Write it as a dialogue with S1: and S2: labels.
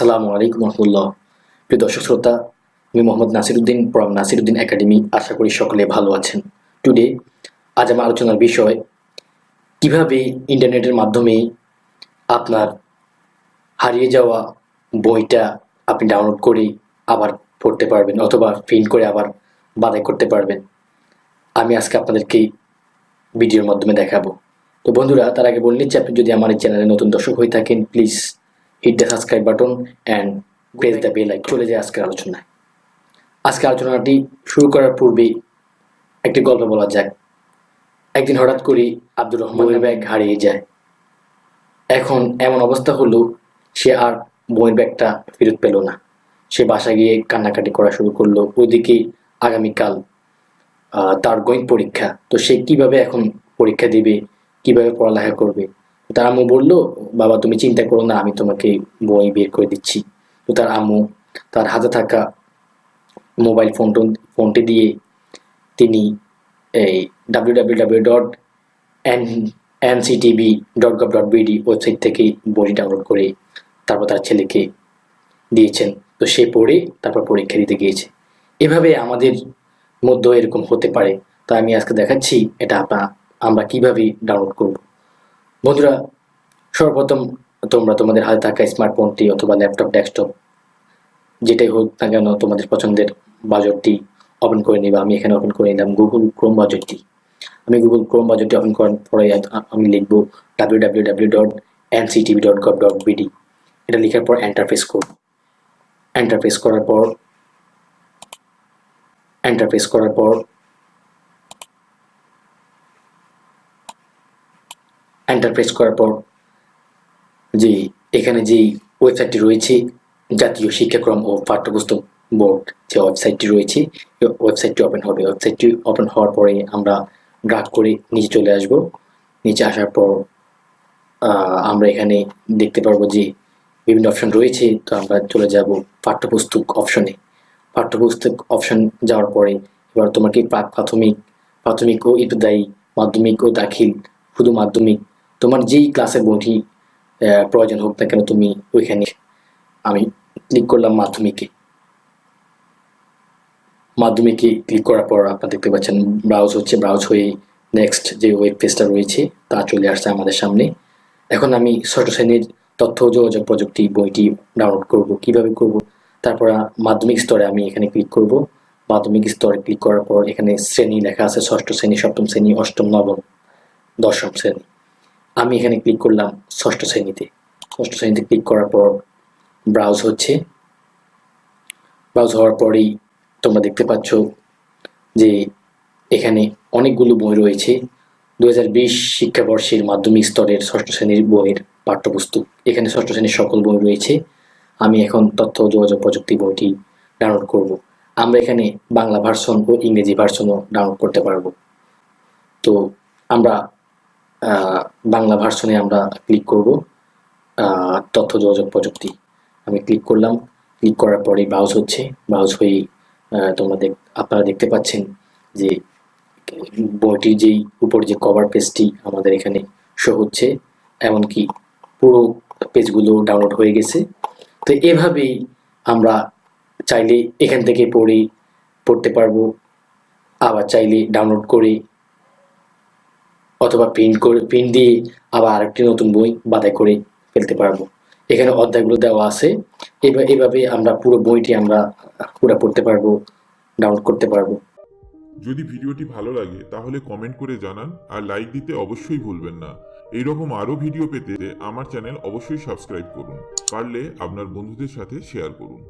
S1: আসসালামু আলাইকুম রহমতুল্লাহ। প্রিয় দর্শক শ্রোতা, আমি মোহাম্মদ নাসির উদ্দিন ফ্রম নাসির উদ্দিন একাডেমি। আশা করি সকলে ভালো আছেন। টুডে আজ আমার আলোচনার বিষয় কিভাবে ইন্টারনেটের মাধ্যমে আপনার হারিয়ে যাওয়া বইটা আপনি ডাউনলোড করে আবার পড়তে পারবেন অথবা প্রিন্ট করে আবার বাছাই করতে পারবেন। আমি আজকে আপনাদেরকে ভিডিওর মাধ্যমে দেখাবো। তো বন্ধুরা, তার আগে বলে নিচ্ছি, আপনি যদি আমার এই চ্যানেলে নতুন দর্শক হয়ে থাকেন, please hit the subscribe button and press the bell icon. চলে যায় আজকের আলোচনায়। আজকের আলোচনাটি শুরু করার পূর্বে একটি গল্প বলা যাক। একদিন হঠাৎ করে আব্দুর রহমানের ব্যাগ হারিয়ে যায়। এখন এমন অবস্থা হলো, সে আর বইয়ের ব্যাগটা ফেরত পেল না। সে বাসা গিয়ে কান্নাকাটি করা শুরু করলো। ওইদিকে আগামীকাল তার গণিত পরীক্ষা। তো সে কিভাবে এখন পরীক্ষা দিবে, কিভাবে পড়ালেখা করবে? তার আম্মু বলল, বাবা তুমি চিন্তা করো না, আমি তোমাকে বই বের করে দিচ্ছি। তো তার আম্মু তার হাতে থাকা মোবাইল ফোনটি দিয়ে তিনি এই www.nctv.gov.bd ওয়েবসাইট থেকে বইটি ডাউনলোড করে তারপর তার ছেলেকে দিয়েছেন। তো সে পড়ে তারপর পরীক্ষা দিতে গিয়েছে। এভাবে আমাদের মধ্যেও এরকম হতে পারে। তো আমি আজকে দেখাচ্ছি এটা আমরা কিভাবে ডাউনলোড করব। বন্ধুরা, সর্বপ্রথম তোমরা তোমাদের হাতে থাকা স্মার্টফোনটি অথবা ল্যাপটপ, ডেস্কটপ যেটাই হোক না কেন, তোমাদের পছন্দের ব্রাউজারটি ওপেন করে নিবা। আমি এখানে ওপেন করে নিলাম গুগল ক্রোম ব্রাউজারটি। আমি গুগল ক্রোম ব্রাউজারটি ওপেন করার পরে আমি লিখব www.nctv.gov.bd। এটা লেখার পর এন্টার প্রেস করব। এন্টার প্রেস করার পর যে এখানে যে ওয়েবসাইটটি রয়েছে, জাতীয় শিক্ষাক্রম ও পাঠ্যপুস্তক বোর্ড যে ওয়েবসাইটটি রয়েছে, ওয়েবসাইটটি ওপেন হবে। ওয়েবসাইটটি ওপেন হওয়ার পরে আমরা ড্র্যাগ করে নিচে চলে আসব। নিচে আসার পর আমরা এখানে দেখতে পারবো যে বিভিন্ন অপশন রয়েছে। তো আমরা চলে যাব পাঠ্যপুস্তক অপশনে। পাঠ্যপুস্তক অপশন যাওয়ার পরে এবার তোমাকে প্রাথমিক ও ইবতদায়ী, মাধ্যমিক ও দাখিল, শুধু মাধ্যমিক, তোমার যেই ক্লাসের বইটি প্রয়োজন হোক না কেন, তুমি ওইখানে, আমি ক্লিক করলাম মাধ্যমিকে ক্লিক করার পর আপনারা দেখতে পাচ্ছেন ব্রাউজ হয়ে নেক্সট যে ওয়েব পেজটা রয়েছে তা চলে আসছে আমাদের সামনে। এখন আমি ষষ্ঠ শ্রেণীর তথ্য ও যোগাযোগ প্রযুক্তি বইটি ডাউনলোড করব। কিভাবে করব? তারপর মাধ্যমিক স্তরে আমি এখানে ক্লিক করব। মাধ্যমিক স্তরে ক্লিক করার পর এখানে শ্রেণী লেখা আছে, ষষ্ঠ শ্রেণী, সপ্তম শ্রেণী, অষ্টম, নবম, দশম শ্রেণী। আমি এখানে ক্লিক করলাম ষষ্ঠ শ্রেণীতে। ষষ্ঠ শ্রেণীতে ক্লিক করার পর ব্রাউজ হওয়ার পরেই তোমরা দেখতে পাচ্ছ যে এখানে অনেকগুলো বই রয়েছে। 2020 শিক্ষাবর্ষের মাধ্যমিক স্তরের ষষ্ঠ শ্রেণীর বইয়ের পাঠ্যপুস্তক। এখানে ষষ্ঠ শ্রেণীর সকল বই রয়েছে। আমি এখন তথ্য ও যোগাযোগ প্রযুক্তি বইটি ডাউনলোড করব। আমরা এখানে বাংলা ভার্সন ও ইংরেজি ভার্সনও ডাউনলোড করতে পারবো। তো আমরা বাংলা ভার্সনে আমরা ক্লিক করব, তথ্য যোগাযোগ প্রযুক্তি। আমি ক্লিক করলাম। ক্লিক করার পরে ব্রাউজ হয়ে আপনারা দেখতে পাচ্ছেন যে বইটির যেই উপর যে কভার পেজটি আমাদের এখানে শো হচ্ছে, এমনকি পুরো পেজগুলো ডাউনলোড হয়ে গেছে। তো এভাবেই আমরা চাইলে এখান থেকে পড়তে পারবো, আবার চাইলে ডাউনলোড করে অথবা প্রিন্ট দিয়ে আবার আরেকটি নতুন বই বাছাই করে ফেলতে পারবো। এখানে অধ্যায়গুলো দেওয়া আছে। এভাবে আমরা পুরো বইটি আমরা পুরো পড়তে পারবো, ডাউনলোড করতে পারবো।
S2: যদি ভিডিওটি ভালো লাগে তাহলে কমেন্ট করে জানান, আর লাইক দিতে অবশ্যই ভুলবেন না। এইরকম আরও ভিডিও পেতে আমার চ্যানেল অবশ্যই সাবস্ক্রাইব করুন, পারলে আপনার বন্ধুদের সাথে শেয়ার করুন।